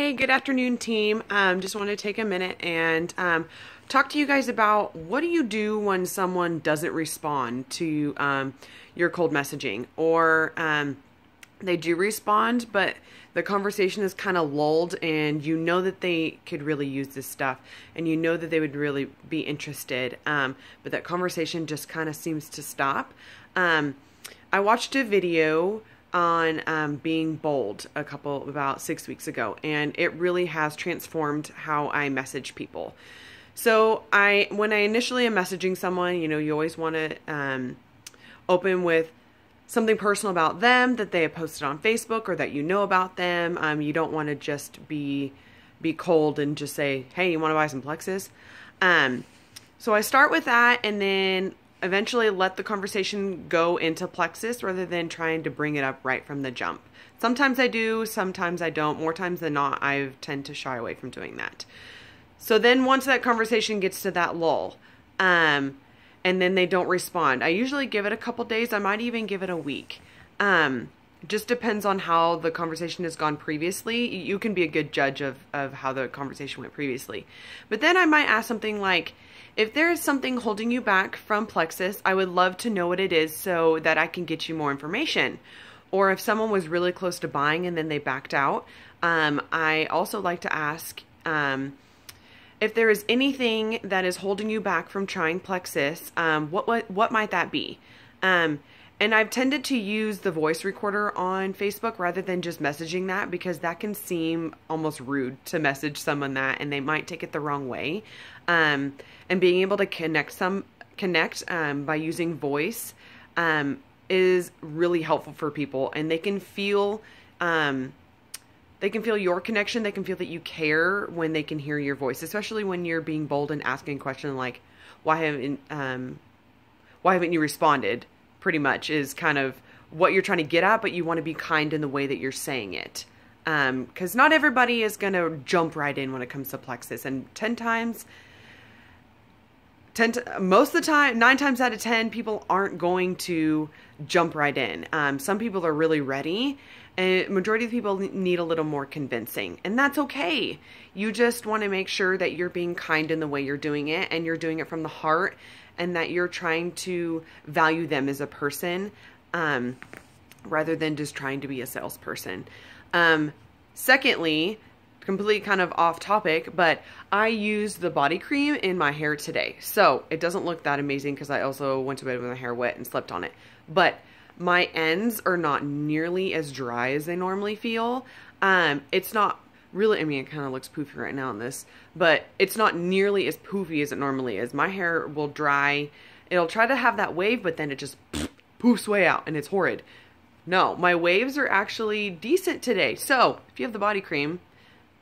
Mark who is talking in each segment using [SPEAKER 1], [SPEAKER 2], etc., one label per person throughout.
[SPEAKER 1] Hey, good afternoon, team. Just want to take a minute and talk to you guys about what do you do when someone doesn't respond to your cold messaging, or they do respond, but the conversation is kind of lulled and you know that they could really use this stuff and you know that they would really be interested, but that conversation just kind of seems to stop. I watched a video on being bold about 6 weeks ago, and it really has transformed how I message people. So when I initially am messaging someone, you know, you always want to open with something personal about them that they have posted on Facebook or that you know about them. You don't want to just be cold and just say, hey, you want to buy some plexus? So I start with that and then eventually let the conversation go into plexus rather than trying to bring it up right from the jump. Sometimes I do, sometimes I don't. More times than not, I tend to shy away from doing that. So then once that conversation gets to that lull, and then they don't respond, I usually give it a couple days. I might even give it a week. Just depends on how the conversation has gone previously. You can be a good judge of how the conversation went previously. But then I might ask something like, if there is something holding you back from plexus, I would love to know what it is so that I can get you more information. Or if someone was really close to buying and then they backed out, I also like to ask if there is anything that is holding you back from trying plexus, what might that be? And I've tended to use the voice recorder on Facebook rather than just messaging that, because that can seem almost rude to message someone that, and they might take it the wrong way. And being able to connect by using voice is really helpful for people, and they can feel your connection. They can feel that you care when they can hear your voice, especially when you're being bold and asking a question like, why haven't you responded? Pretty much is kind of what you're trying to get at, but you want to be kind in the way that you're saying it. Because not everybody is going to jump right in when it comes to plexus. And most of the time, 9 times out of 10, people aren't going to jump right in. Some people are really ready, and majority of the people need a little more convincing, and that's okay. You just want to make sure that you're being kind in the way you're doing it, and you're doing it from the heart, and that you're trying to value them as a person, rather than just trying to be a salesperson. Secondly, completely kind of off topic, but I used the body cream in my hair today. So it doesn't look that amazing because I also went to bed with my hair wet and slept on it. But my ends are not nearly as dry as they normally feel. It's not really, I mean, it kind of looks poofy right now in this, but it's not nearly as poofy as it normally is. My hair will dry. It'll try to have that wave, but then it just poofs way out and it's horrid. No, my waves are actually decent today. So if you have the body cream,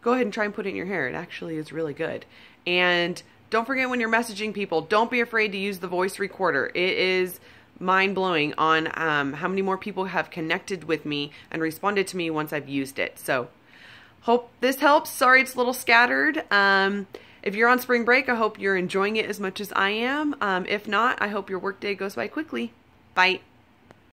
[SPEAKER 1] go ahead and try and put it in your hair. It actually is really good. And don't forget, when you're messaging people, don't be afraid to use the voice recorder. It is mind-blowing on how many more people have connected with me and responded to me once I've used it. So hope this helps. Sorry it's a little scattered. If you're on spring break, I hope you're enjoying it as much as I am. If not, I hope your workday goes by quickly. Bye.